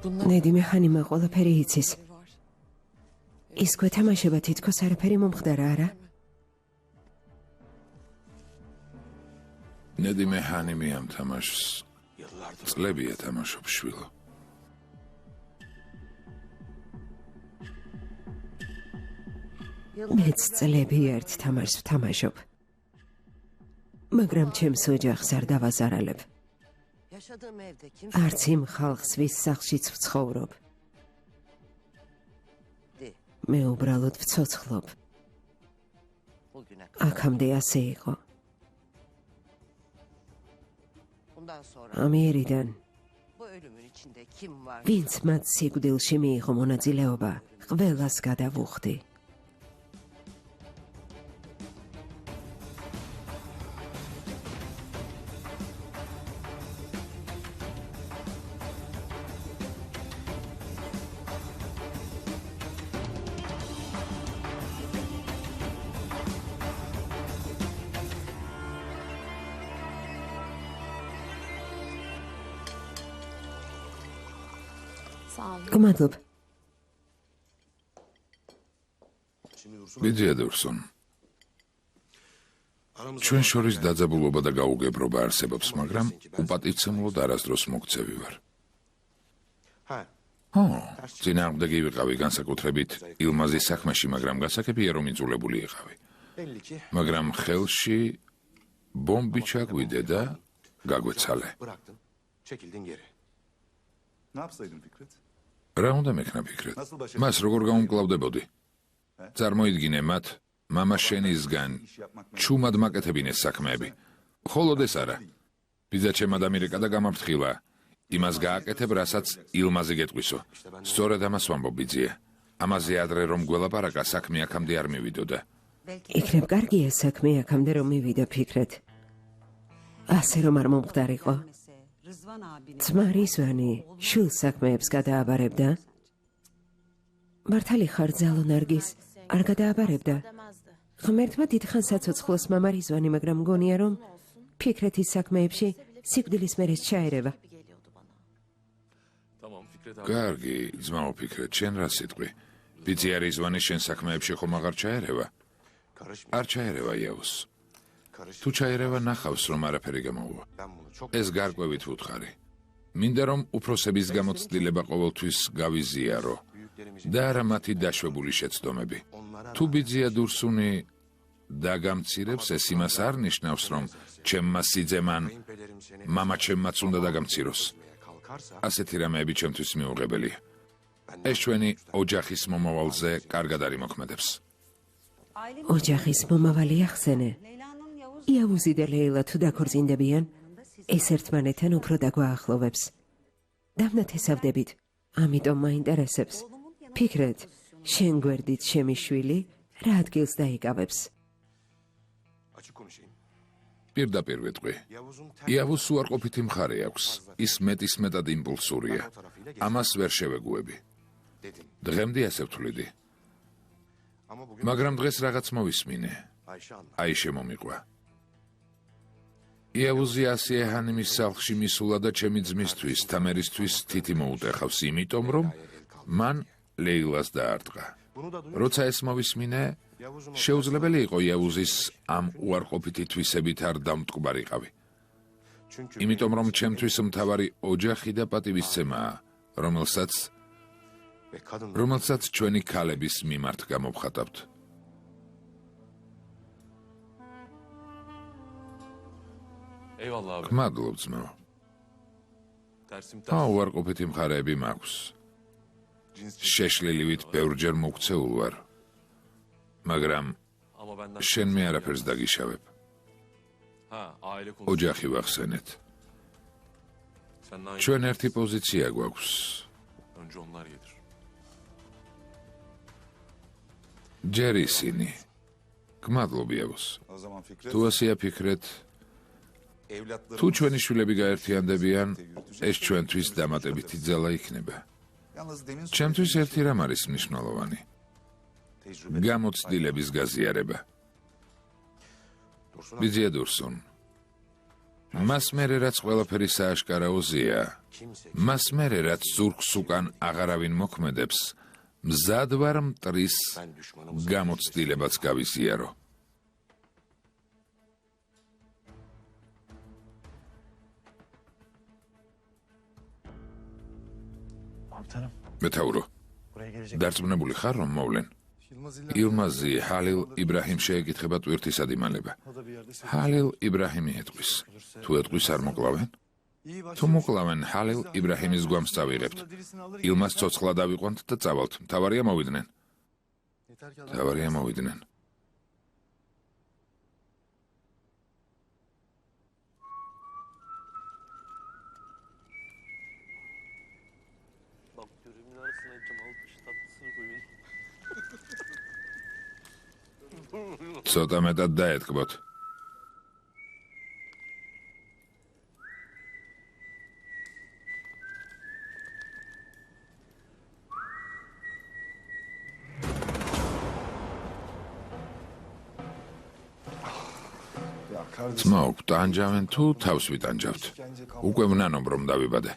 ნედიმე ხანიმა ყველაფერი იცის. ის გვეთამაშება თითქოს არაფერი მომხდარა, არა? ნედიმე ხანიმი ამ თამაშს წლებია თამაშობ შვილო. მეც წლები ერთ თამაშს ვთამაშობ. მაგრამ ჩემს ოჯახს არ დავაზარალებ. არც იმ ხალხს, ვის სახლშიც ვცხოვრობ. მე უბრალოდ ვცოცხლობ. აქამდე ასე იყო. ამიერიდან ვინც მათ სიკვდილში მიიღო მონაწილეობა, ყველას გადავუხდი. გმადლობ. ბიძია დურსონ. ჩვენ შორის დაძაბულობა და გაუგებრობა არსებობს, მაგრამ უპატივცემლოდ არასდროს მოგცევი ვარ. წინააღმდეგი ვიყავი განსაკუთრებით ილმაზის საქმეში, მაგრამ გასაგებია რომ იძულებული იყავი. მაგრამ ხელში ბომბი ჩაგვიდე და გაგვეცალე. რა უნდა მექნა ფიქრეთ? მას როგორ გაუმკლავდებოდი? წარმოიდგინე მათ მამა შენისგან ჩუმად მაკეთებინეს საქმეები. მხოლოდ ეს არა. ბიძა ჩემ ადამიანიკა და გამაფრთხილა. იმას გააკეთებ, რასაც ილმაზი გეტყვისო. სწორედ ამას ვამბობ ბიძია. ამაზე ადრე რომ გველაპარაკა, საქმე აქამდე არ მივიდოდა. იქნებ კარგია საქმე აქამდე რომ მივიდა ფიქრეთ. ასე რომ არ მომხდარიყო. ძმა რიзвანი შვილს საქმეებს გადააბარებდა? მართალი ხარ ძალო ნარგის, არ გადააბარებდა? ღმერთმა დიდხანს საცოცხლოს მამა რიзвანი, მაგრამ მგონია რომ ფიქრეთის საქმეებში სიკვდილის მერეს ჩაერევა. კარგი, ძმაო ფიქრეთ, შენ რა სიტყვი? ბიძია რიзвანი შენ საქმეებში ხომ აღარ ჩაერევა? არ ჩაერევა იაუს. თუ ჩაერევა ნახავს რომ არაფერი გამოუვა. ეს გარკვევით ვუთხარი. მინდა რომ უფროსების გამოცდილება ყოველთვის გავიზიარო და არა მათი დაშვებული შეცდომები. თუ ბიძია დურსუნი დაგამცირებს, ეს იმას არ ნიშნავს რომ ჩემმა სიძემან მამა ჩემმაც უნდა დაგამციროს. ასეთი რამეები ჩემთვის მიუღებელია. ეს ჩვენი ოჯახის მომავალზე კარგად არ იმოქმედებს. ოჯახის მომავალი ახსენე. იავუზი და ლეილა თუ დაქორწინდებიან, ეს ერთმანეთთან უფრო დაგვაახლოვებს. დამნათესავდებით, ამიტომ მაინტერესებს. ფიქრეთ, შენ გვერდით ჩემი შვილი რა ადგილს დაიკავებს? პირდაპირ ვიტყვი. იავუს უარყოფითი მხარე აქვს. ის მეტისმეტად იმპულსურია. ამას ვერ შევეგუები. დღემდე ასე ვთვლიდი. მაგრამ დღეს რაღაც მოვისმინე. აი შემომიყვა. იავუზი ასიეჰანიმის სახლში მისულა და ჩემი ძმისთვის, თამერისთვის თითი მოუტეხავს, იმიტომ რომ მან ლეილას დაარტყა. როცა ეს მოვისმინე, შეუძლებელი იყო იავუზის ამ უარყოფითი თვისებით არ დამტკბარიყავი. იმიტომ რომ ჩემთვის მთავარი ოჯახი და პატივისცემაა, რომელსაც ჩვენი ქალების მიმართ გამოვხატავთ. გმადლობ ძმაო. უარყოფითი მხარეები მაქვს. შეშლილივით ბევრჯერ მოგცეულ ვარ. მაგრამ შენ მე არაფერს დაგიშავებ. ოჯახი ვახსენეთ. ჩვენ ერთი პოზიცია გვაქვს. ჯერ ისინი. გმადლობ იავუს. თუ ასეა ფიქრეთ, თუ ჩვენი შვილები გაერთიანდებიან, ეს ჩვენთვის დამატებითი ძალა იქნება. ჩემთვის ერთი რამ არის მნიშვნელოვანი. გამოცდილების გაზიარება. ბიძია დურსონ. მას მერე რაც ყველაფერი სააშკარაოზია, მას მერე რაც ზურგს უკან აღარავინ მოქმედებს, მზად ვარ მტრის გამოცდილებაც გავიზიარო. მეთაურო, დარწმუნებული ხარ რომ მოვლენ? ილმაზი ჰალილ იბრაჰიმ შეეკითხება ტვირთისად იმალება. ჰალილ იბრაჰიმი ეტყვის. თუ ეტყვის არ მოკლავენ? თუ მოკლავენ ჰალილ იბრაჰიმის გვამს წავიღებთ. ილმას ცოცხლა დავიყვანთ და წავალთ. მთავარია მოვიდნენ. მთავარია მოვიდნენ. ცოტა მეტად დაეთკბოთ. ძმაო, ტანჯავენ თუ თავს ვიტანჯავთ? უკვე ვნანობ რომ დავიბადე.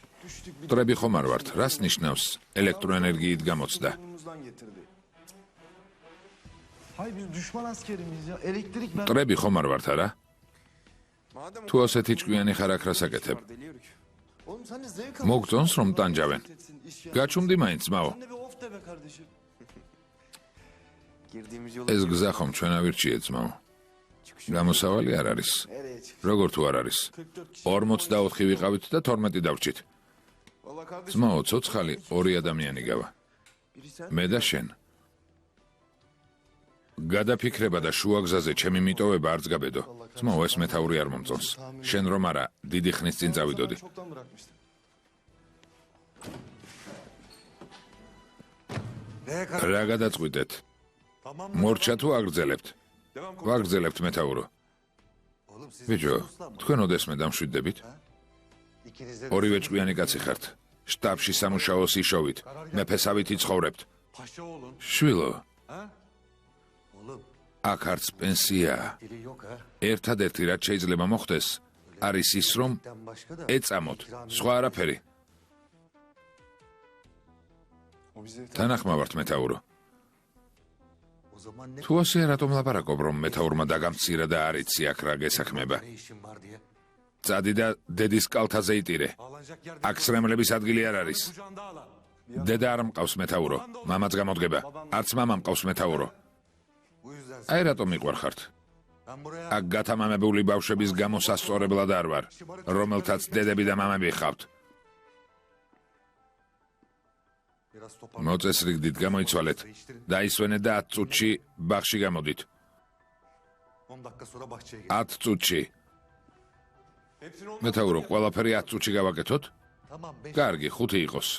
მტრები ხომ არ ვართ, რას ნიშნავს ელექტროენერგიით გამოცდა? მტრები ხომ არ ვართ, არა? თუ ასეთი ჭკვიანი ხარ აქ რას აკეთებ? მოგწონს რომ ტანჯავენ? გაჩუმდი მაინც, ძმაო. ეს გზა ხომ ჩვენავირჩიეთ, ძმაო. გამოსავალი არ არის. როგორ თუ არ არის? 44 ვიყავით და 12 დავრჩით. ძმაო, ცოცხალი 2 ადამიანი გავა. მე და შენ. გადაფიქრება და შუაგზაზე ჩემი მიტოვება არც გაბედო. ძმაო, ეს მეთაური არ მომწონს. შენ რომ არა, დიდი ხნის წინ წავიდოდი. რა გადაწყვიტეთ? მორჩა თუ აგრძელებთ? ვაგრძელებთ, მეთაურო. ბიჭო, თქვენ ოდესმე დამშვიდდებით? ორივე ჭკვიანი კაცი ხართ. შტაბში სამუშაოს იშოვით. მეფესავით იცხოვრებთ. შვილო, აქ არც პენსიაა. ერთადერთი რაც შეიძლება მოხდეს, არის ის, რომ ეწამოთ, სხვა არაფერი. თანახმავართ, მეთაურო. თუ ასე რატომ ლაპარაკობ, რომ მეთაურმა დაგამცირა და არ იცი აქ რა გესაქმება? წადი და დედის კალთაზე იტირე. აქ სრემლების ადგილი არ არის. დედა არ მყავს, მეთაურო. მამაც გამოდგება. არც მამა მყავს, მეთაურო. აი რატომ მიყვარხართ? აქ გათამამებული ბავშვების გამოსასწორებლად არ ვარ, რომელთაც დედები და მამები ხავთ. მოწესრიგდით, გამოიცვალეთ. დაისვენეთ და 10 წუთში ბაღში გამოდით. 10 წუთში. მეთაურო, ყველაფერი 10 წუთში გავაკეთოთ? კარგი, 5 იყოს.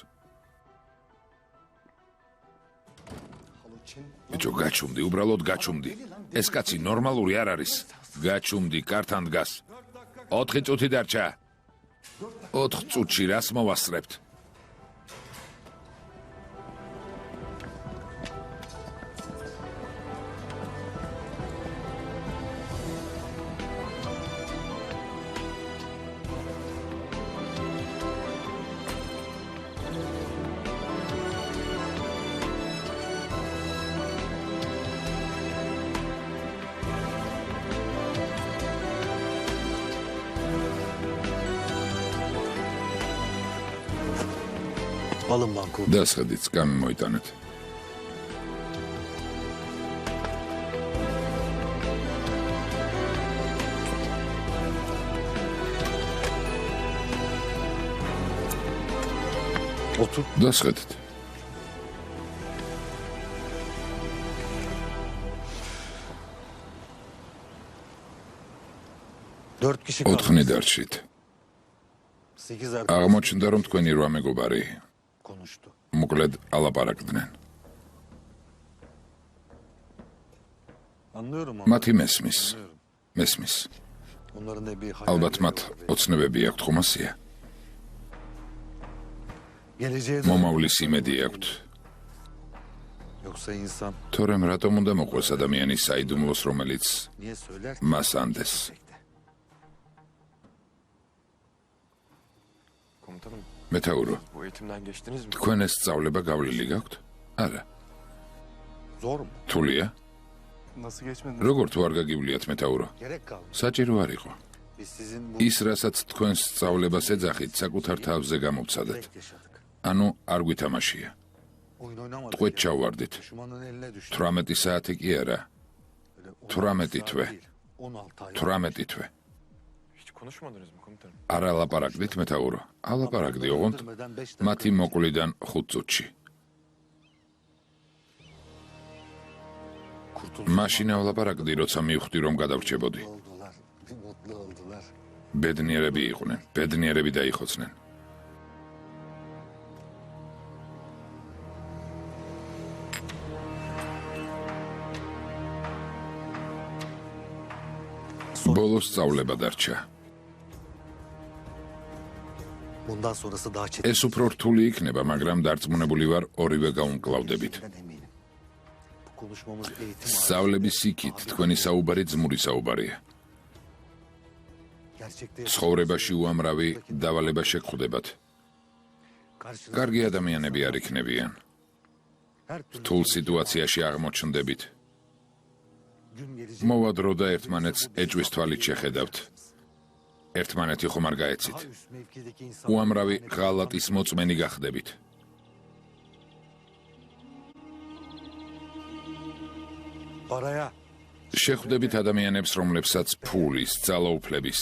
ბიჭო, გაჩუმდი, უბრალოდ გაჩუმდი. ეს კაცი ნორმალური არ არის. გაჩუმდი, კართან დგას. 4 წუთი დარჩა. 4 წუთში რას მოვასწრებთ? დასხედით, სკამი მოიტანეთ. დასხედით. ოთხნი დარჩით. აღმოჩნდა, რომ თქვენი 8 მეგობარი მოკლედ ალაპარაკდნენ. მათი მესმის. ალბათ მათ ოცნებები აქვთ, ხომ ასეა? მომავლის იმედი აქვთ. თორემ რატომ უნდა მოყვეს ადამიანის საიდუმლოს, რომელიც მას ანდეს? მეთაურო, Bu eğitimden geçtiniz mi? თქვენ ეს სწავლება გავლილი გაქვთ? არა. Zor mu? თულია? Nasıl geçmediniz? როგორ თუ არ გაგივლიათ მეთაურო? Gerek kalmadı. საჭირო არ იყო. Biz sizin bu ის, რასაც თქვენ სწავლებას ეძახით, საკუთარ თავზე გამოვცადეთ. direkt yaşadık. ანუ არ გვითამაშია. Oyun oynamadık. ტყვეთ ჩავვარდით. Düşmanın eline düştük. 18 საათი კი არა, Öyle 18 saat tve. değil, 16 ay. 18 თვე. Hiç konuşmadınız mı komutanım? არ ალაპარაკდით მეთაურო. ალაპარაკდი ოღონდ Öldürmeden 5 მათი მოყვლიდან 5 წუთში. kurtulsun. მაშინ ალაპარაკდი, როცა მივხვდი რომ გადავრჩებოდი. Oldular. Mutlu oldular. ბედნიერები იყვნენ, ბედნიერები დაიხოცნენ. ბოლოს სწავლება დარჩა. Bundan sonrası daha çetin. ეს უფრო რთული იქნება, მაგრამ დარწმუნებული ვარ, ორივე გაუმკლავდებით. Ben eminim. Bu konuşmamız eğitim სწავლების იქით თქვენი საუბარი ძმური საუბარია. gerçekte ცხოვრებაში უამრავი დავალება შეგხვდებათ. karşınızda კარგი ადამიანები არ იქნებიან. her türlü რთულ სიტუაციაში აღმოჩნდებით. gün gelecek. მოვა დრო და ერთმანეთს ეჭვის თვალით შეხედავთ. ერთმანეთი ხომ არ გაეცით. Daha üst mevkideki insan უამრავი ღალატის მოწმენი გახდებით. paraya შეხვდებით ადამიანებს, რომლებსაც ფულის, ძალაუფლების,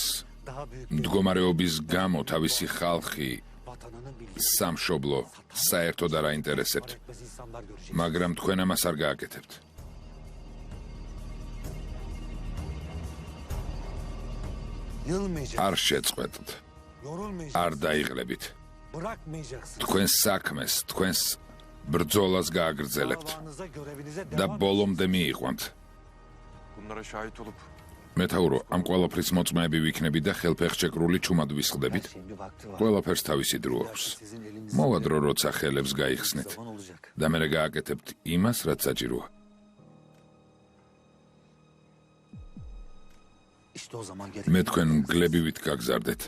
daha büyük მდგომარეობის გამო თავისი ხალხი, vatanının bildiği სამშობლო, საერთოდ არ აინტერესებთ, etmez insanlar görecek. მაგრამ თქვენ ამას არ გააკეთებთ. Yılmayacak, არ შეწყვეტთ, yorulmayacak, არ დაიღლებით. bırakmayacaksınız. თქვენ საქმეს, თქვენს ბრძოლას გააგრძელებთ Davanıza, görevinize და devam ბოლომდე მიიყვანთ. Bunlara şahit olup მეთაურო, ამ ყველაფრის მოწმეები ვიქნებით და ხელფეხშეკრული ჩუმად ვისხდებით. Şimdi vakti var. ყველაფერს თავისი დრო აქვს. Sizin elinizde მოვა დრო, როცა ხელებს გაიხსნით zaman olacak. და მე გააკეთებთ იმას, რაც საჭიროა. İşte o zaman gerek. მე თქვენ მგლებივით გაგზარდეთ.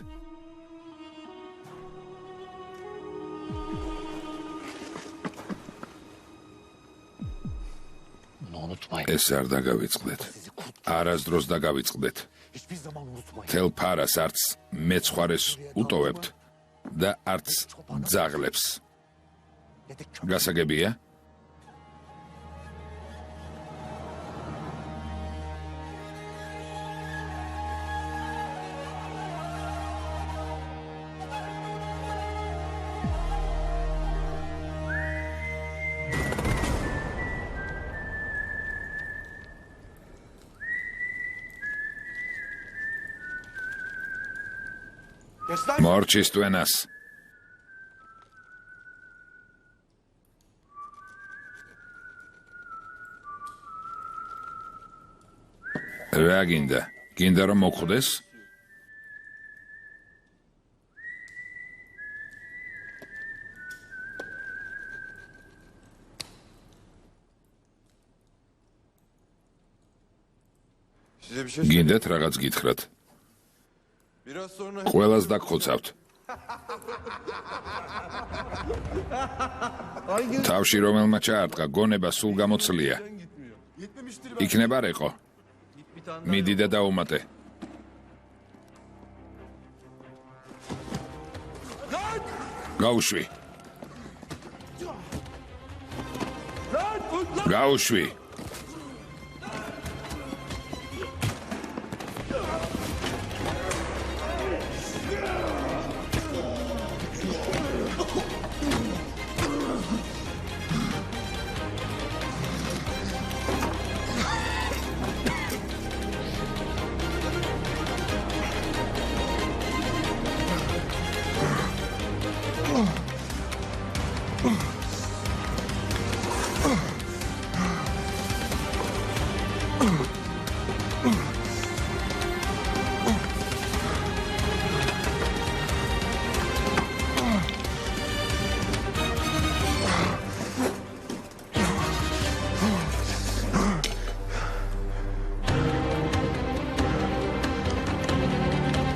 Bunu unutmayın. ეს არ დაგავიწყდეთ. Sizi kurt არასდროს დაგავიწყდეთ. hiçbir zaman unutmayın. თელ ფარას არც მეცხვარეს უტოვებთ და არც ძაღლებს. Ne de köpek. გასაგებია? მორჩის ტვენას. რა გინდა? გინდა რომ მოხვდეს? size bir şey გინდათ რაღაც გითხრათ? Biraz sonra ყველას დაგხოცავთ. თავში რომელმა ჩაარტყა, გონება სულ გამოცლია. იქნება რეყო. მიდი და დაუმატე. გაუშვი. გაუშვი.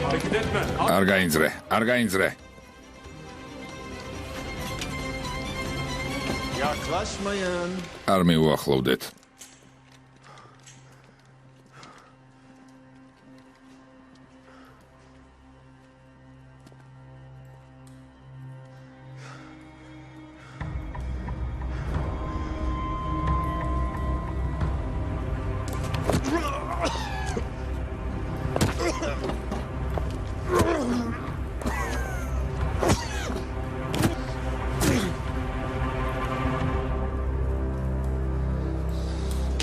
hareket etme. არ გაინძრე, არ გაინძრე. Yaklaşmayın. არ მიუახლოვდეთ.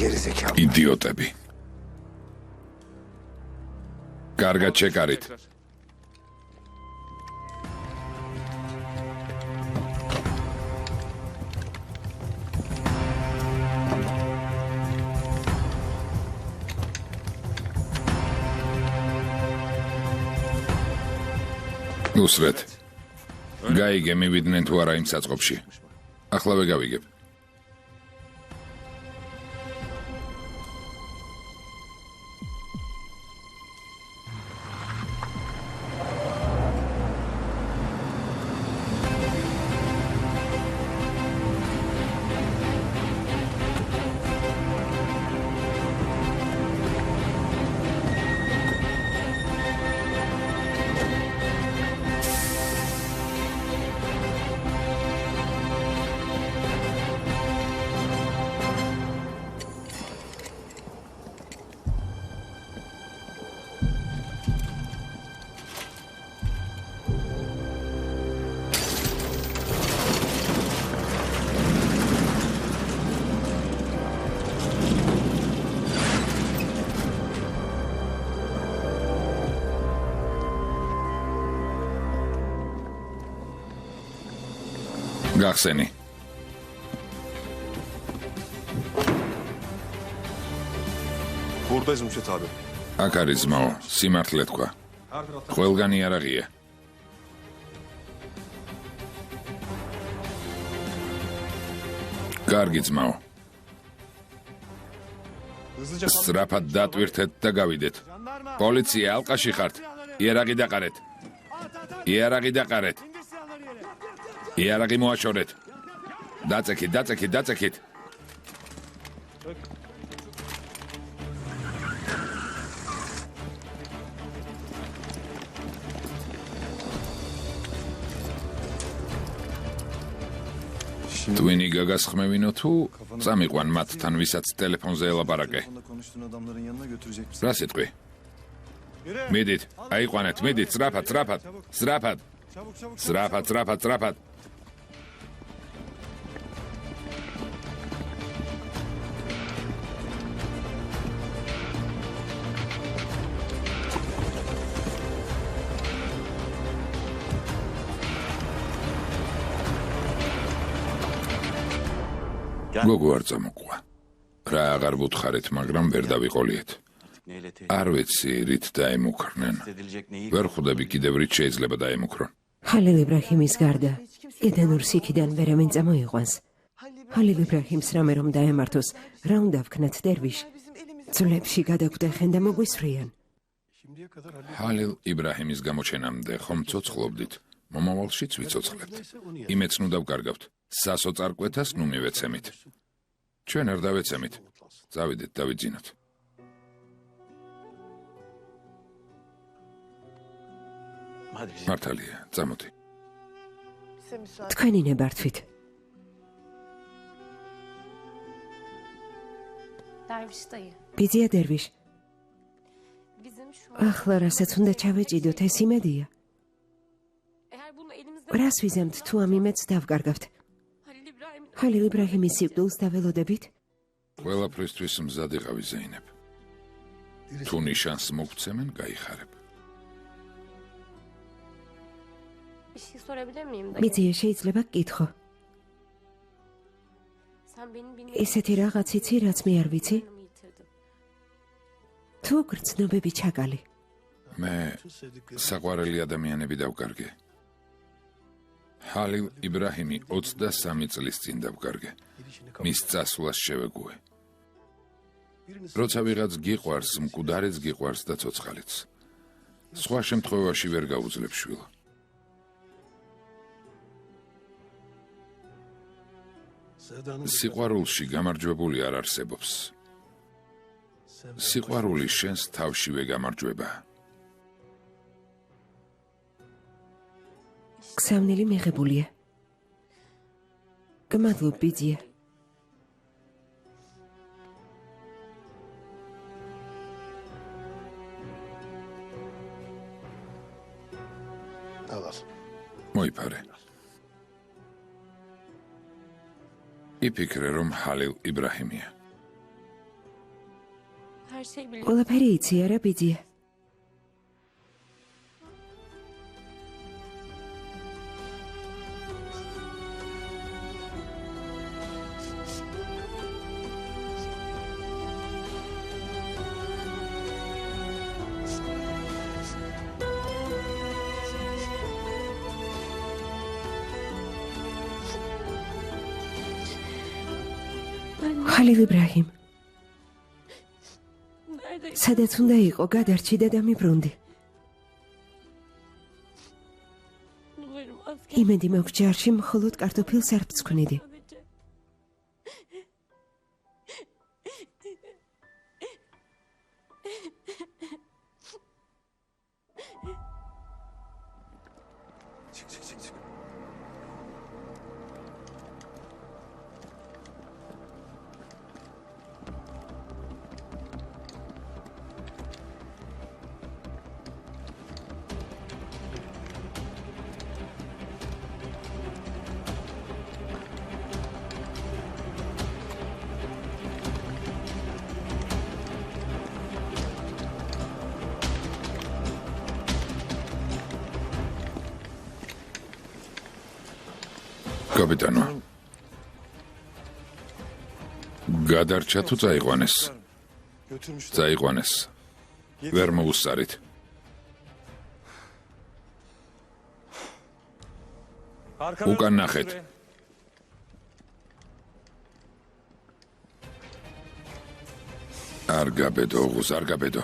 Gerizekalı. იდიოტები. კარგად შეკარით. უსრეთ. გაიგე მივიდნენ თუ არა იმ საწყობში. ახლავე გავიგებ. გახსენი. Buradayız Müşet abi. აქ არის ძმაო, სიმართლე თქვა. ყველგანი არაღია. კარგი ძმაო. სწრაფად დატვირთეთ და გავიდეთ. პოლიცია, ალყაში ხართ. იარაღი დაყარეთ. იარაღი დაყარეთ. იარაღი მოაშორეთ. დაწექით, დაწექით, დაწექით. ტვინი გაგასხმევინო თუ წამიყვან მათთან, ვისაც ტელეფონზე ელაპარაკე. რა სიტყვი? მიდით, აიყვანეთ, მიდით, სწრაფად, სწრაფად, სწრაფად. სწრაფად, სწრაფად, სწრაფად. გოგო არ წამოყვა. რა აღარ ვუთხარეთ, მაგრამ ვერ დავიყოლიეთ. არ ვიცი, რით დაემუქრნენ. ვერ ხვდები კიდევ რით შეიძლება დაემუქრონ. ხალილ იბრაჰიმის გარდა ედენურ სიქიდან ვერავინ წამოიყვანს. ხალილ იბრაჰიმს რამე რომ დაემართოს, რა უნდა ვქნათ დერვიშ? ძვლებში გადაგვდეხენ და მოგვისვრიან. ხალილ იბრაჰიმის გამოჩენამდე ხომ ცოცხლობდით? მომავალშიც ვიცოცხლებთ. იმეც ნუ დავკარგავთ. სასოწარკვეთას ნუ მივეცემით. ჩვენ არ დავეცემით. წავიდეთ, დავიძინოთ. მართალია, წამოდი. თქვენი ნებართვით. Derviş dayı. ბიძია დერვიშ. Bizim şu an ახლა რასაც უნდა ჩავეჭიდოთ, ეს იმედია. eğer bunu elimizde რას ვიზამთ თუ ამ იმედს დავკარგავთ? Halil İbrahim'in ხალილ იბრაჰიმის სიკვდილს დაველოდებით? ყველაფრისთვის მზად იყავი ზეინებ. თუ ნიშანს მოგცემენ, გაიხარებ. bir şey sorabilir miyim dayı? მიწია შეიძლება გკითხო. Sen benim bilmediğim ესეთი რაღაც იცი, რაც მე არ ვიცი? şeylerimi yitirdin. თუ გრძნობები ჩაკალი. მე საყვარელი ადამიანები დავკარგე. ხალილ იბრაჰიმი 23 წლის წინ დავკარგე. მის წასვლას შევეგუე. როცა ვიღაც გიყვარს, მკვდარიც გიყვარს და ცოცხალიც. სხვა შემთხვევაში ვერ გაუძლებ შვილო. სიყვარულში გამარჯვებული არ არსებობს. სიყვარული შენს თავშივე გამარჯვება. ქსავნილი მიღებულია. გმადლობ, ბიძია. მოიფარე. იფიქრე, რომ ჰალილ იბრაჰიმია. Her şey biliyorum. ყველაფერი იცი არა, ბიძია? ჰალილ იბრაჰიმ, Nerede? სადაც უნდა იყო, გადარჩი და დამიბრუნდი. Umarım asker იმედი მაქვს ჯარში მხოლოდ კარტოფილს არ ვწქვნიდი. sadece. Çık çık çık çık. კაპიტანო. გადარჩა თუ წაიყვანეს? Götürmüşler. წაიყვანეს. ვერ მოუსწარით. უკან ნახეთ. არ გაბედო, ოღუს არ გაბედო.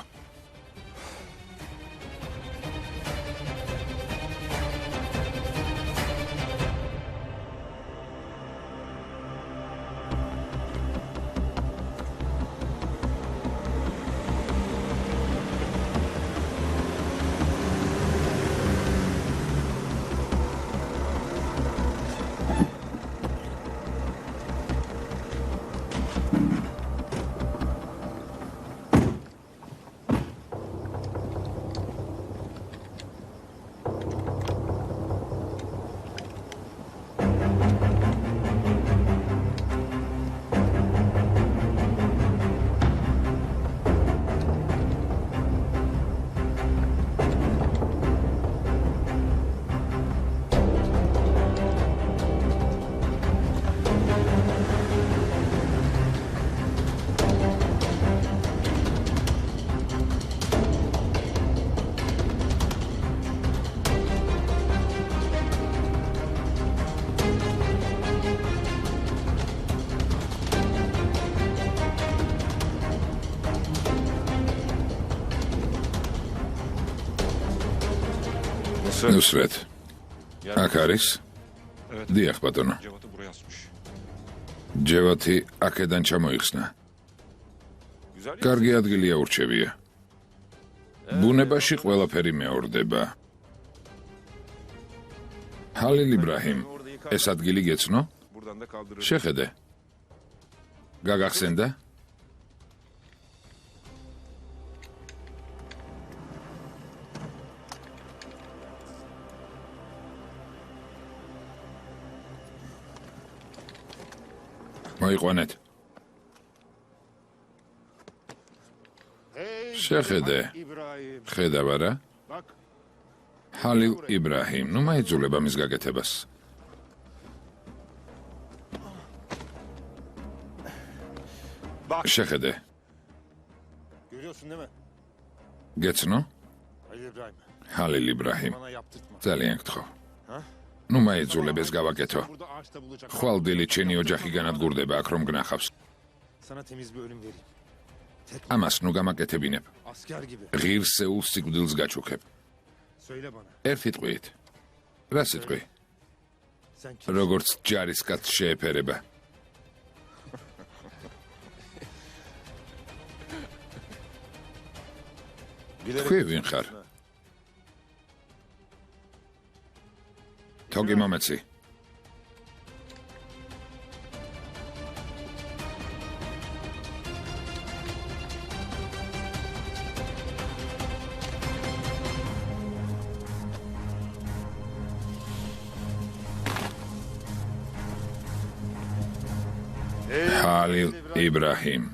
ნუსრეთ. აქ არის? დიახ, ბატონო. Cevat'ı buraya asmış. ჯევათი აქედან ჩამოიხსნა. Güzel ya. კარგი ადგილია ურჩევია. ბუნებაში ყველაფერი მეორდება. ჰალილ იბრაჰიმ, ეს ადგილი გეცნო? Buradan da kaldırır. შეხედე. გაგახსენდა? მოიყვანეთ. შეხედე. ხედავ არა? ჰალილ იბრაჰიმ, ნუ მაიძულება მის გაკეთებას. შეხედე. Görüyorsun değil mi? გეცნო? Halil İbrahim. ჰალილ იბრაჰიმ. Bana yaptırtma. ძალიან გთხოვ. ნუ მაიძულებ ეს გავაკეთო. Burada ağaçta bulacak. ხვალდილი ჩენი ოჯახი განადგურდება აქ რომ გნახავს. Sana temiz bir ölüm vereyim. ამას ნუ გამაკეთებინებ. Asker gibi. ღირსეულ სიკვდილს გაჩუქებ. Söyle bana. ერთი ტყვიით. რა სიტყვი? Sen kim? როგორც ჯარისკაცს შეეფერება. თქვი ვინ ხარ? თოგი მომეცი. ჰალილ იბრაჰიმ.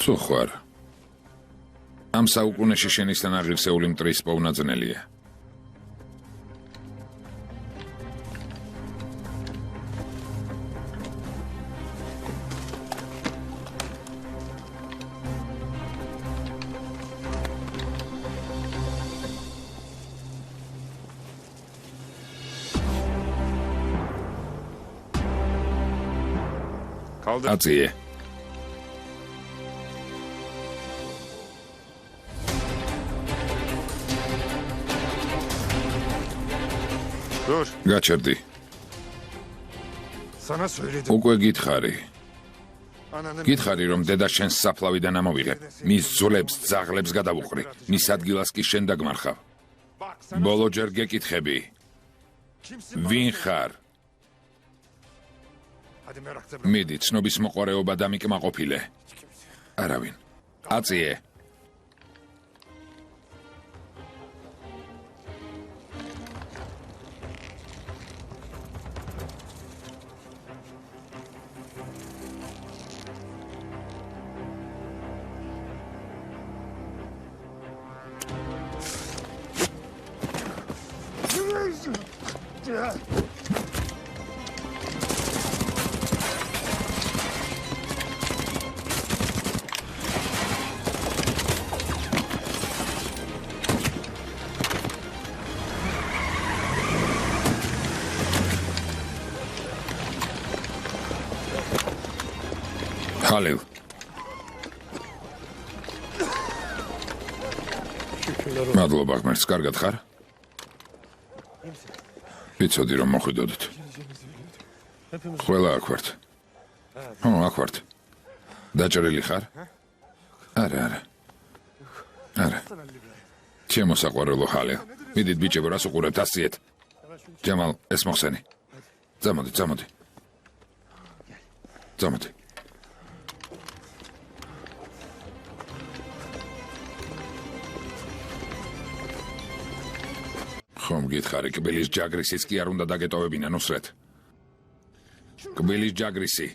თუ ხარ? ამ საუკუნეში შენისთან აღირსეული მტრის პოვნა ძნელია. აწიე. Dur. გაჩერდი. Sana söyledim. უკვე გითხარი. Ananın გითხარი რომ დედა შენს საფლავიდან ამოვიღებ. მის ძვლებს, ძაღლებს გადავუყრი. მის ადგილას კი შენ დაგმარხავ. bak sana ბოლოჯერ გეკითხები. kimsin? ვინ ხარ? Hadi merakla bırak. მიდი, ცნობის მოყარეობა დამიკმაყოფილე. არავინ. აწიე. ჰალილ. მადლობა ღმერთს, კარგად ხარ? ვიცოდი რომ მოხვიდოდით. ყველა აქ ვართ. აქ ვართ. დაჭრილი ხარ? არა. ჩემო საყვარელო ჰალილ. მიდით ბიჭებო, რას უყურებთ ასიეთ? ჯამალ, ეს მოხსენი. წამოდი. ხომ გითხარი, კბილის ჯაგრისიც კი არ უნდა დაგეტოვებინა ნუსრეთ. კბილის ჯაგრისი.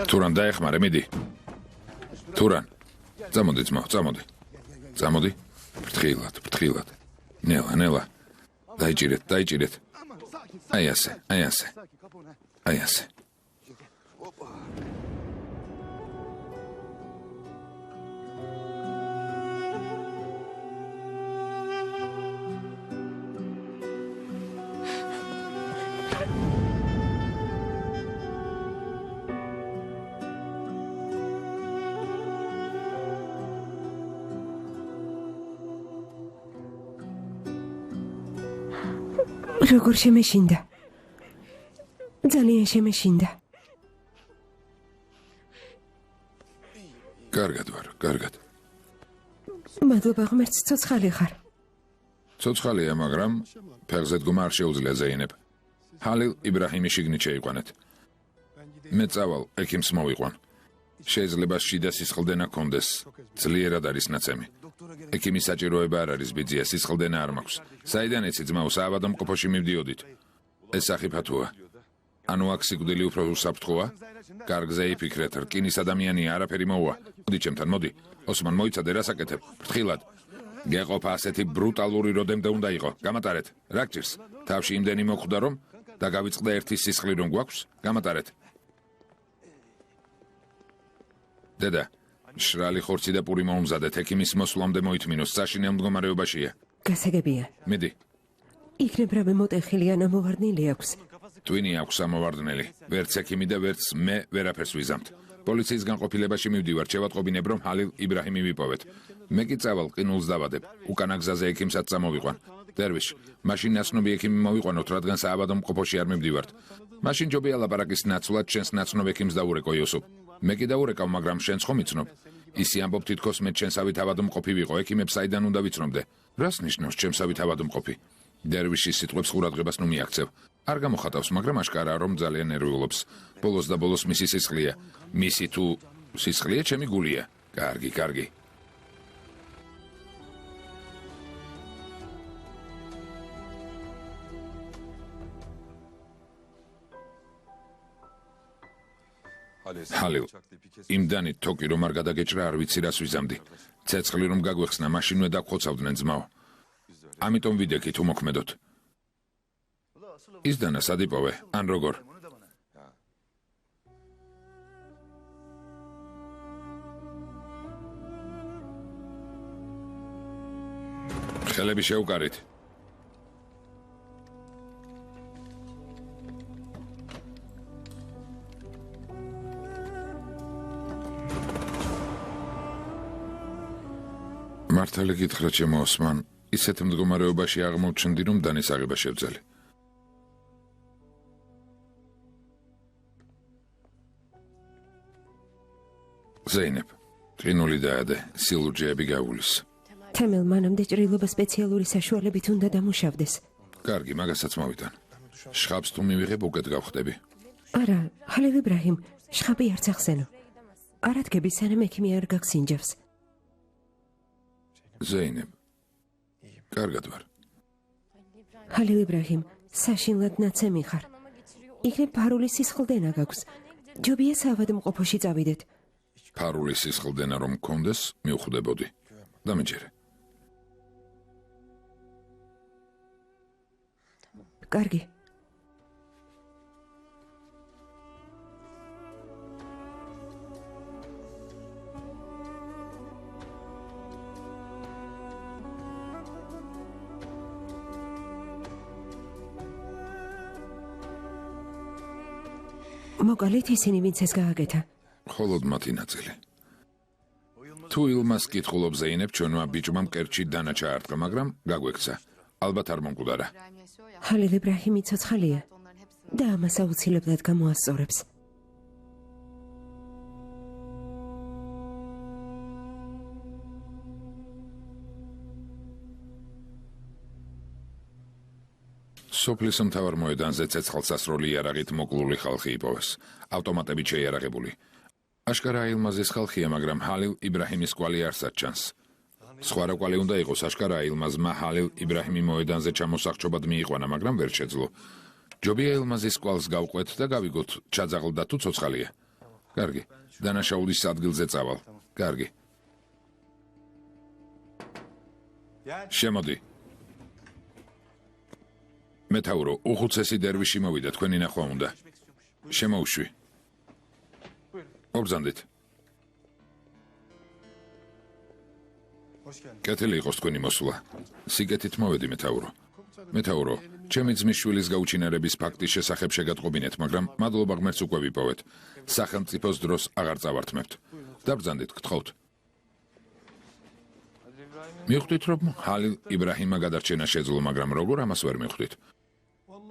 თურან დაეხმარე, მიდი. თურან. წამოდი ძმო, წამოდი. ფრთხილად. ნელა. დაიჭირეთ. აი ასე. როგორ შემეშინდა? ძალიან შემეშინდა. კარგად ვარ. მადლობა ღმერთს, ცოცხალი ხარ. ცოცხალია, მაგრამ ფეხზე დგომა არ შეუძლია ზეინებ. ჰალილ იბრაჰიმი შიგნით შეიყვანეთ. მე წავალ, ექიმს მოვიყვან. შეიძლება შიდა სისხლდენა კონდეს. ძლიერად არის ნაცემი. ექიმის საჭიროება არ არის, ბიძია, სისხლდენა არ მაქვს. საიდან ეცი ძმაო, საავადმყოფოში მივდიოდით. ეს საფრთხეა. ანუ აქ სიკვდილი უფრო უსაფრთხოა? კარგზე იფიქრეთ, რკინის ადამიანია, არაფერი მოუვა. მოდი ჩემთან, მოდი. ოსმან, მოიცადე, რას აკეთებ? ფრთხილად. გეყოფა ასეთი ბრუტალური როდემდე უნდა იყო. გამატარეთ. რა გჭირს? თავში იმდენი მოხვდა რომ და გავიწყდა ერთი სისხლი რომ გვაქვს? გამატარეთ. დედა, შრალი ხორცი და პური მოუმზადეთ. ექიმის მოსვლამდე მოითმინოს. საშინელ მდგომარეობაშია. გასაგებია. მიდი. იქნებ რამე მოტეხილი ან ამოვარდნილი აქვს. ტვინი აქვს ამოვარდნელი. ვერც ექიმი და ვერც მე ვერაფერს ვიზამთ. პოლიციის განყოფილებაში მივდივართ, შევატყობინებ რომ ჰალილ იბრაჰიმი ვიპოვეთ. მე კი წავალ ყინულს დავადებ. უკანა გზაზე ექიმსაც წამოვიყვან. დერვიშ, მაშინ ნაცნობი ექიმი მოვიყვანოთ, რადგან საავადმყოფოში არ მივდივართ. მაშინ ჯობია ლაპარაკის ნაცვლად შენს ნაცნობ ექიმს დაურეკო იოსუფ. მე კი დაურეკავ, მაგრამ შენს ხომ იცნობ? ისი ამბობ თითქოს მე ჩვენსავით ავადმყოფი ვიყო, ექიმებს საიდან უნდა ვიცნობდე? რას ნიშნავს ჩვენსავით ავადმყოფი? დერვიშის სიტყვებს ყურადღებას ნუ მიაქცევ. არ გამოხატავს, მაგრამ აშკარაა რომ ძალიან ნერვიულობს. ბოლოს და ბოლოს მისი სისხლია. მისი თუ სისხლია, ჩემი გულია. კარგი, კარგი. ჰალილ, იმდანით თოკი რომ არ გადაგეჭრა, არ ვიცი რას ვიზამდი. ცეცხლი რომ გაგვეხსნა, მაშინვე დაგხოცავდნენ ძმაო. ამიტომ ვიდექი თუ მოქმედოთ. ის დანა სადიპოვე, ან როგორ? ხელები შეუკარით. მართალი გითხრა ჩემო ოსმან, ისეთ მდგომარეობაში აღმოჩნდი რომ დანისაღება შევძელი. ზეინებ, ყინული დაადე, სილურჯეები გაუვლის. თემელ მანამდე ჭრილობა სპეციალური საშუალებით უნდა დამუშავდეს. კარგი, მაგასაც მოვიტან. შხაპს თუ მივიღებ, უკეთ გავხდები. არა, ჰალილ იბრაჰიმ, შხაპი არც ახსენო. არ ადგები, სანამ ექიმი არ გაგსინჯავს. ზეინებ, კარგად ვარ. ჰალილ იბრაჰიმ, საშინლად ნაცემი ხარ. იქნებ ფარული სისხლდენა გაქვს. ჯობია საავადმყოფოში წავიდეთ. ფარული სისხლდენა რომ მქონდეს, მივხვდებოდი. დამეჯერე. კარგი. მოგალით ისინი ვინც ეს გააკეთა. მხოლოდ მათი ნაწილი. თუ ილმას კითხულობ ზეინებ, ჩვენმა ბიჭმა მკერჩი დანა ჩაარტყა, მაგრამ გაგვექცა. ალბათ არ მომკვდარა. ჰალილ იბრაჰიმი ცოცხალია და ამას აუცილებლად გამოასწორებს. სოფლის მთავარ მოედანზე ცეცხლსასროლი იარაღით მოკლული ხალხი იპოვეს. ავტომატებით შეიარაღებული. აშკარა ილმაზის ხალხია, მაგრამ ჰალილ იბრაჰიმის კვალი არსად ჩანს. სხვა რა კვალი უნდა იყოს, აშკარა ილმაზმა ჰალილ იბრაჰიმი მოედანზე ჩამოსახჭობად მიიყვანა, მაგრამ ვერ შეძლო. ჯობია ილმაზის კვალს გავყვეთ და გავიგოთ, ჩაძაღლდა თუ ცოცხალია. კარგი, დანაშაულის ადგილზე წავალ. კარგი. შემოდი. მეთაურო, უხუცესი დერვიში მოვიდა, თქვენი ნახვა უნდა. შემოუშვი. ობრძანდით. კეთილი იყოს თქვენი მოსვლა. სიგეთით მოვედი მეთაურო. მეთაურო, ჩემი ძმის შვილის გაუჩინარების ფაქტის შესახებ შეგატყობინეთ, მაგრამ მადლობა ღმერთს უკვე ვიპოვეთ. სახელმწიფოს დროს აღარ წავართმევთ. დაბრძანდით, გთხოვთ. მივხვდით, რომ ჰალილ იბრაჰიმმა გადარჩენა შეძლო, მაგრამ როგორ ამას ვერ მივხვდით.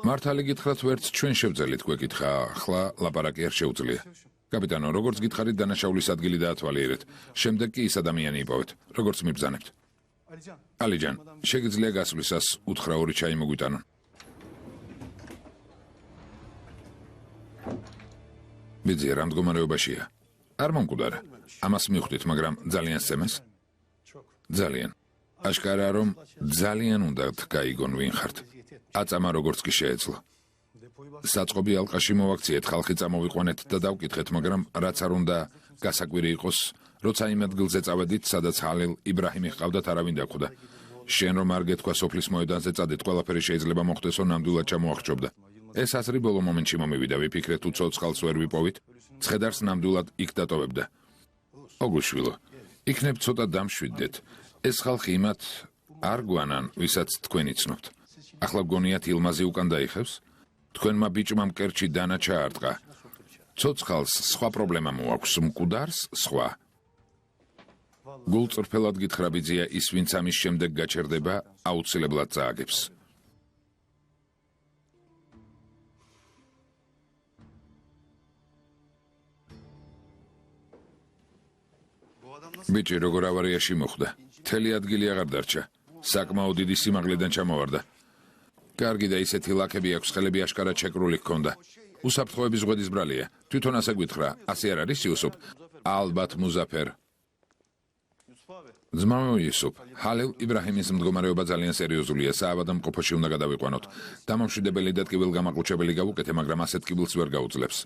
მართალი გითხრათ, ვერც ჩვენ შევძელით, გვეკითხა, ახლა ლაპარაკი არ შეუძლია. კაპიტანო, როგორც გითხარით, დანაშაულის ადგილი დაათვალიერეთ. შემდეგ კი ის ადამიანი იპოვეთ, როგორც მიბრძანებთ. ალიჯან, შეგიძლია გასვლისას უთხრა ორი ჩაი მოგვიტანონ. ბიძია, რა მდგომარეობაშია? არ მომკვდარა. ამას მივხვდით, მაგრამ ძალიან სცემეს? ძალიან. აშკარაა, რომ ძალიან უნდათ გაიგონ ვინ ხართ. აწამა როგორც კი შეეძლო. საწყობი ალყაში მოვაქციეთ, ხალხი წამოვიყვანეთ და დავკითხეთ, მაგრამ რაც არ უნდა გასაკვირი იყოს, როცა იმ ადგილზე წავედით, სადაც ჰალილ იბრაჰიმი ჰყავდათ, არავინ დახვდა. შენ რომ არ გეთქვა სოფლის მოედანზე წადით, ყველაფერი შეიძლება მოხდესო, ნამდვილად ჩამოახჭობდა. ეს აზრი ბოლო მომენტში მომივიდა, ვიფიქრე თუ ცოცხალს ვერ ვიპოვით, ცხედარს ნამდვილად იქ დატოვებდა. ოგუშვილო, იქნებ ცოტა დამშვიდდეთ. ეს ხალხი იმათ არ გვანან, ვისაც თქვენ იცნობთ. ახლა გგონიათ ილმაზი უკან დაიხევს? თქვენმა ბიჭმა მკერჩი დანა ჩაარტყა. ცოცხალს სხვა პრობლემა მოაქვს, მკვდარს სხვა. გულწრფელად გითხრა ბიძია, ის ვინც ამის შემდეგ გაჩერდება, აუცილებლად წააგებს. ბიჭი როგორ ავარიაში მოხვდა? მთელი ადგილი აღარ დარჩა. საკმაოდ დიდი სიმაღლიდან ჩამოვარდა. კარგი და ისეთი ლაქები აქვს, ხელები აშკარად შეკრული ჰქონდა. უსაფრთხოების ზღვედის ბრალია. თვითონ ასე გვითხრა, ასე არ არის იუსუფ? ალბათ მუზაფერ. ძმაო იუსუფ, ჰალილ იბრაჰიმის მდგომარეობა ძალიან სერიოზულია, საავადმყოფოში უნდა გადავიყვანოთ. დამამშვიდებელი და ტკივილგამაყუჩებელი გავუკეთე, მაგრამ ასეთ კიბილს ვერ გაუძლებს.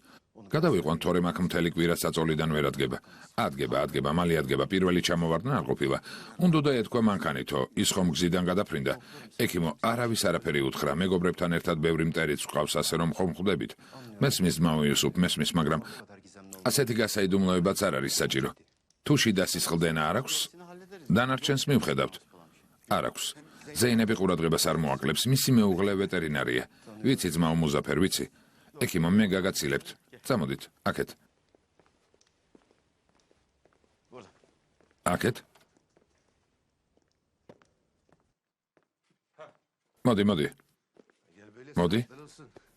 გადავიყვან, თორემ აქ მთელი კვირა საწოლიდან ვერ ადგება. ადგება, მალე ადგება, პირველი ჩამოვარდნა არ ყოფილა. უნდა ეთქვა მანქანითო, ის ხომ გზიდან გადაფრინდა. ექიმო, არავის არაფერი უთხრა, მეგობრებთან ერთად ბევრი მტერიც ვყავს, ასე რომ ხომ ხვდებით. მესმის ძმაო იუსუფ, მესმის, მაგრამ ასეთი გასაიდუმლოებაც არ არის საჭირო. თუ შიდა სისხლდენა არ აქვს? დანარჩენს მივხედავთ. არ აქვს. ზეინები ყურადღებას არ მოაკლებს, მისი მეუღლე ვეტერინარია. ვიცი ძმაო მუზაფერ, ვიცი. ექიმო, მე გაგაცილებთ. წამოდით, აქეთ. აქეთ? მოდი. მოდი.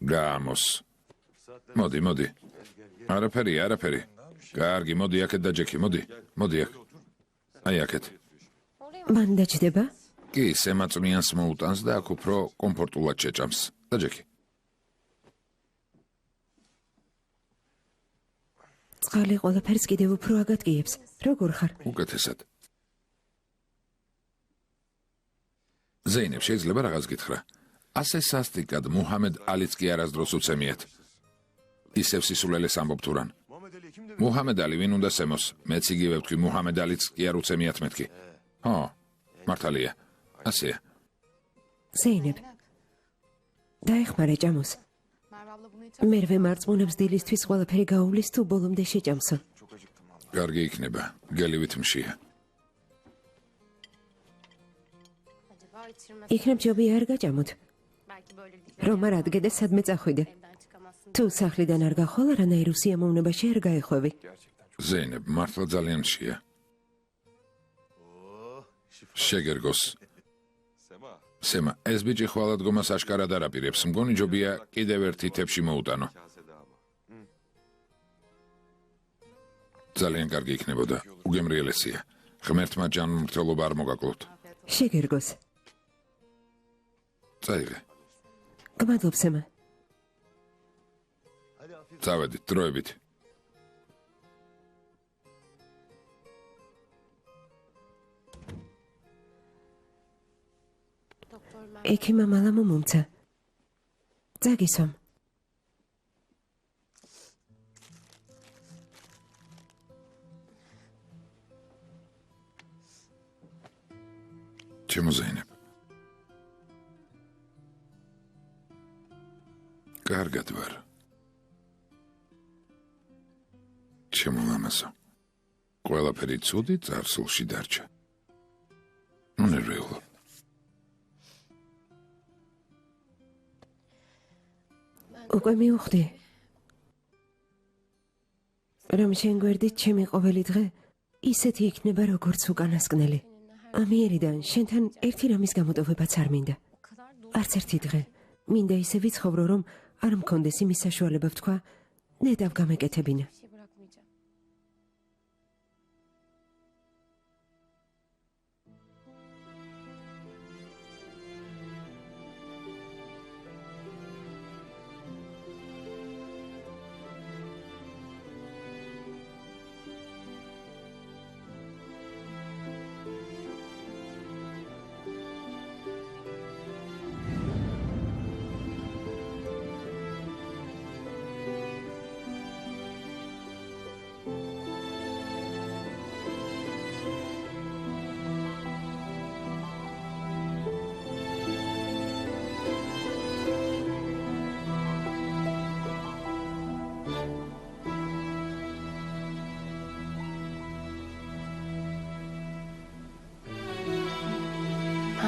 გამოს. მოდი. არაფერი. კარგი, მოდი აქეთ დაჯექი, მოდი აქ. აი აქეთ. მან დაჯდება? კი, სემაწვნიანს მოუტანს და აქ უფრო კომფორტულად შეჭამს. დაჯექი. წყალი ყველაფერს კიდევ უფრო აგატკიებს. როგორ ხარ? უკეთესად. ზეინებ, შეიძლება რაღაც გითხრა? ასე სასტიკად მუჰამედ ალიც კი არასდროს უცემიათ. ისევ სისულელეს ამბობ თუ რან. მუჰამედ ალი ვინ უნდა სემოს? მეც იგივე ვთქვი, მუჰამედ ალიც კი არ უცემიათ მეთქი. ხო, მართალია. ასეა. ზეინებ. დაეხმარე ჭამოს. მერვე მარწმუნებს დილისთვის ყველაფერი გაუვლის თუ ბოლომდე შეჭამსო. კარგი იქნება, გელივით მშია. იქნებ ჯობია არ გაჭამოთ. რომ არ ადგე და სადმე წახვიდე. თუ სახლიდან არ გახვალ, არანაირ უსიამოვნებაში არ გაეხვევი. ზეინებ, მართლა ძალიან მშია. შეგერგოს. სემა, ეს ბიჭი ხვალადგომას აშკარად არ აპირებს. მგონი ჯობია კიდევ ერთი თებში მოუტანო. ძალიან კარგი იქნებოდა. უგემრიელესია. ღმერთმა ჯანმრთელობა არ მოგაკლოთ. შეგერგოს. წაიღე. გმადლობ სემა. წავედით, დროებით. ექიმა მალა მომომცა. წაგისვამ. ჩემო ზეინებ. კარგად ვარ. ჩემო მამასო. ყველაფერი ცუდი წარსულში დარჩა. ნერვიულობ. უკვე მივხვდი. რომ შენ გვერდით ჩემი ყოველი დღე ისეთი იქნება, როგორც უკანასკნელი. ამიერიდან შენთან ერთი რამის გამოტოვებაც არ მინდა. არც ერთი დღე. მინდა ისე ვიცხოვრო, რომ არ მქონდეს იმის საშუალება ვთქვა, ნეტავ გამეკეთებინა.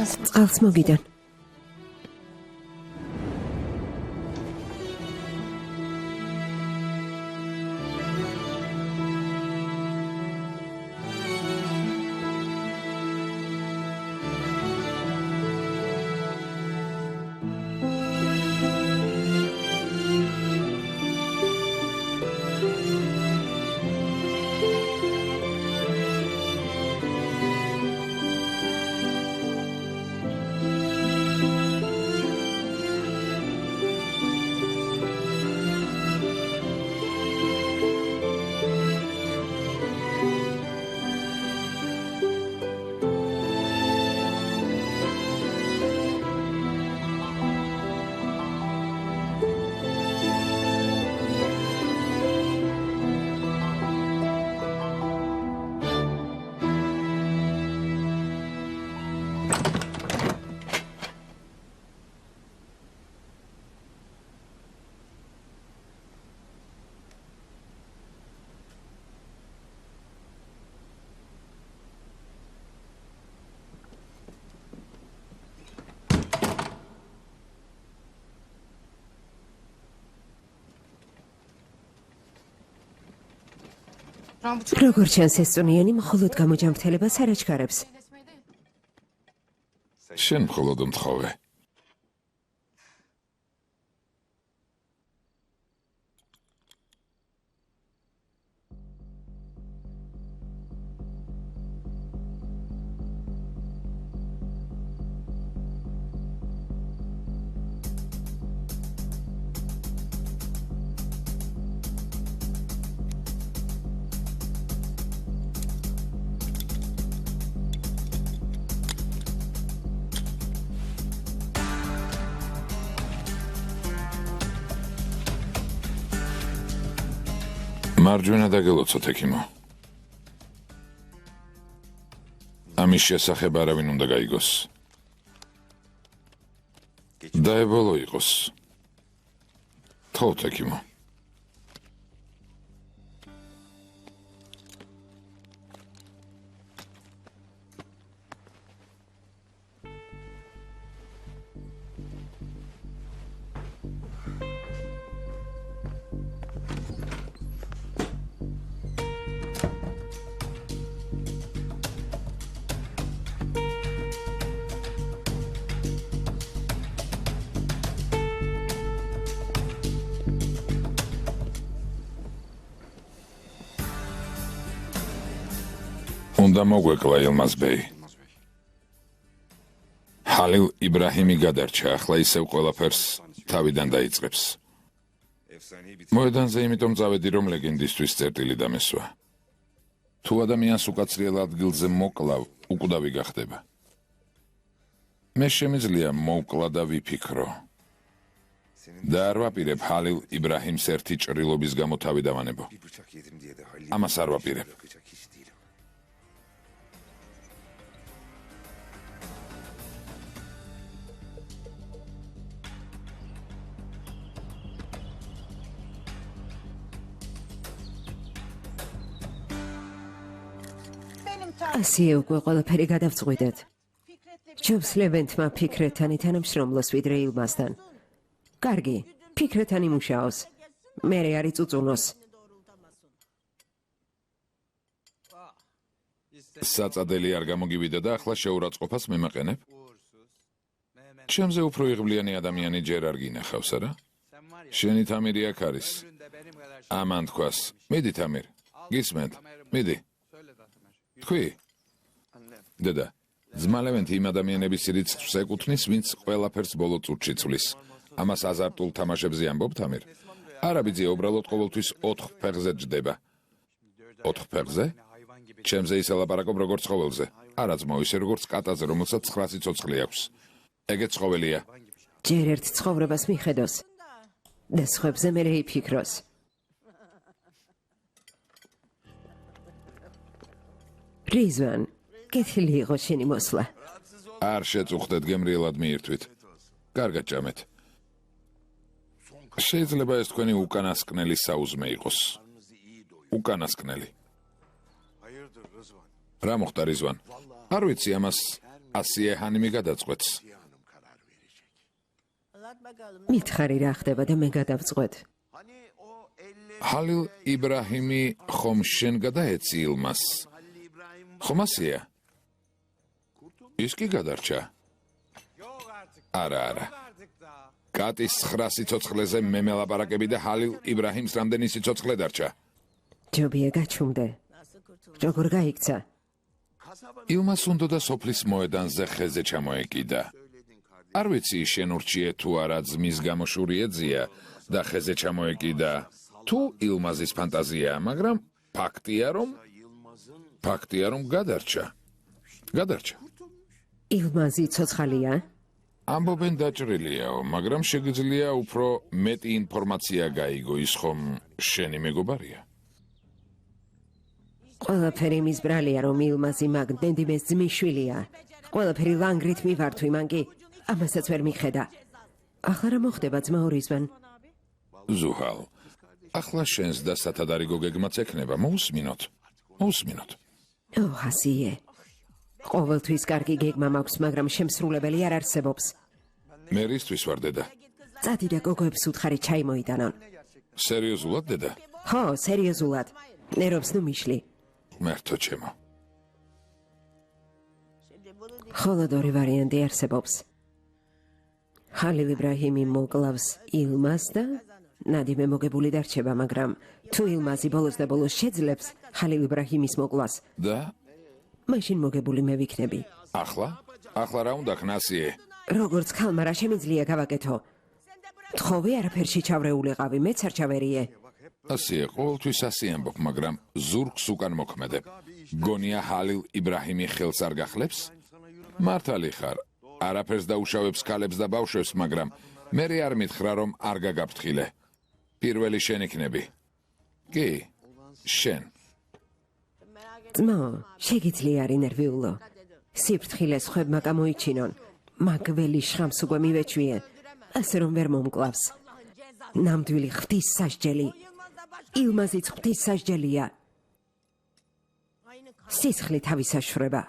წყალს მოგიდან. როგორ ჩანს ეს წონიანი მხოლოდ გამოჯამრთელებას არ აჩქარებს. შენ მხოლოდ მთხოვე. მარჯვენა დაგელოცოთ, ექიმო. ამის შესახებ არავინ უნდა გაიგოს. დაებოლო იყოს. თხოვთ, ექიმო. უნდა მოგვეკლა ილმაზ ბეი. ჰალილ იბრაჰიმი გადარჩა, ახლა ისევ ყველაფერს თავიდან დაიწყებს. მოედანზე იმიტომ წავედი, რომ ლეგენდისთვის წერტილი დამესვა. თუ ადამიანს უკაცრიელ ადგილზე მოკლავ, უკვდავი გახდება. მე შემიძლია მოვკლა და ვიფიქრო. და არ ვაპირებ ჰალილ იბრაჰიმს ერთი ჭრილობის გამო თავი დავანებო. ამას არ ვაპირებ. ასიე უკვე ყველაფერი გადავწყვიტეთ. ჯობს ლევენტმა ფიქრეთანი თანამშრომლოს ვიდრე ილმასთან. კარგი, ფიქრეთანი მუშაოს. მერე არის წუწუნოს. საწადელი არ გამოგივიდა და ახლა შეურაცხყოფას მემაყენებ? ჩემზე უფრო იღბლიანი ადამიანი ჯერ არ გინახავს, არა? შენი თამირი აქ არის. ამან თქვას, მიდი თამირ, გისმენთ, მიდი. თქვი? დედა, ძმა ლევენტი იმ ადამიანების რიცხვს ეკუთვნის, ვინც ყველაფერს ბოლო წუთში ცვლის. ამას აზარტულ თამაშებზე ამბობ, თამირ? არა, ბიძია, უბრალოდ ყოველთვის 4 ფეხზე ჯდება. 4 ფეხზე? ჩემზე ისე ლაპარაკობ როგორც ცხოველზე. არა ძმაო, ისე როგორც კატაზე, რომელსაც 9 სიცოცხლე აქვს. ეგეც ცხოველია. ჯერ ერთ ცხოვრებას მიხედოს და სხვებზე მერე იფიქროს. რიзвან, კეთილი იყო შენი მოსვლა. არ შეწუხდეთ, გემრიელად მიირთვით. კარგად ჭამეთ. შეიძლება ეს თქვენი უკანასკნელი საუზმე იყოს. უკანასკნელი. რა მოხდა რიзвან? არ ვიცი, ამას ასიე ჰანიმი გადაწყვეტს. მითხარი რა ხდება და მე გადავწყვეტ. ჰალილ იბრაჰიმი ხომ შენ გადაეცი ილმას? ხომ ასია? ის კი გადარჩა. არა. კატის 9 სიცოცხლეზე მე მელაპარაკები და ჰალილ იბრაჰიმს რამდენი სიცოცხლე დარჩა? ჯობია გაჩუმდე. როგორ გაიქცა? ილმას უნდოდა სოფლის მოედანზე ხეზე ჩამოეკიდა. არ ვიცი შენ ურჩიე თუ არა ძმის გამოშური ეძია და ხეზე ჩამოეკიდა თუ ილმაზის ფანტაზია, მაგრამ ფაქტია რომ გადარჩა. ილმაზი ცოცხალია? ამბობენ დაჭრილიაო, მაგრამ შეგიძლია უფრო მეტი ინფორმაცია გაიგო, ის ხომ შენი მეგობარია. ყველაფერი იმის ბრალია, რომ ილმაზი მაგ დედიმეს ძმისშვილია. ყველაფერი ლანგრით მივართვი, მან კი ამასაც ვერ მიხედა. ახლა რა მოხდება ძმაურისგან? ზუჰალ, ახლა შენს და სათადარიგო გეგმაც ექნება, მოусმინოთ. ასიე. ყოველთვის კარგი გეგმა მაქვს, მაგრამ შემსრულებელი არ არსებობს. მე რისთვის ვარ დედა? წადი და გოგოებს უთხარი ჩაი მოიტანონ. სერიოზულად დედა? ხო, სერიოზულად. ნერვებს ნუ მიშლი. მერთო ჩემო. ხოლოდ ორი ვარიანტი არსებობს. ჰალილ იბრაჰიმი მოკლავს ილმას და ნადიმე მოგებული დარჩება, მაგრამ თუ ილმაზი ბოლოს და ბოლოს შეძლებს ჰალილ იბრაჰიმის მოკლას, და მაშინ მოგებული მე ვიქნები. ახლა რა უნდა ხნასიე? როგორც ქალმა რა შემიძლია გავაკეთო? თხოვე არაფერში ჩავრეულიყავი, მეც არ ჩავერიე. ასიე, ყოველთვის ასე ამბობ, მაგრამ ზურგს უკან მოქმედებ. გონია ჰალილ იბრაჰიმი ხელს არ გახლებს? მართალი ხარ, არაფერს დაუშავებს ქალებს და ბავშვებს, მაგრამ მე არ მითხრა რომ არ გაგაფრთხილე. პირველი შენ იქნები. კი, შენ. ძმო, შეგიძლია არ ინერვიულო. სიფრთხილეს ხვებმა გამოიჩინონ. მაგველი შხამს უკვე მივეჩვიე, ასე რომ ვერ მომკლავს. ნამდვილი ღვთის სასჯელი. ილმაზიც ღვთის სასჯელია. სისხლი თავისას შვრება.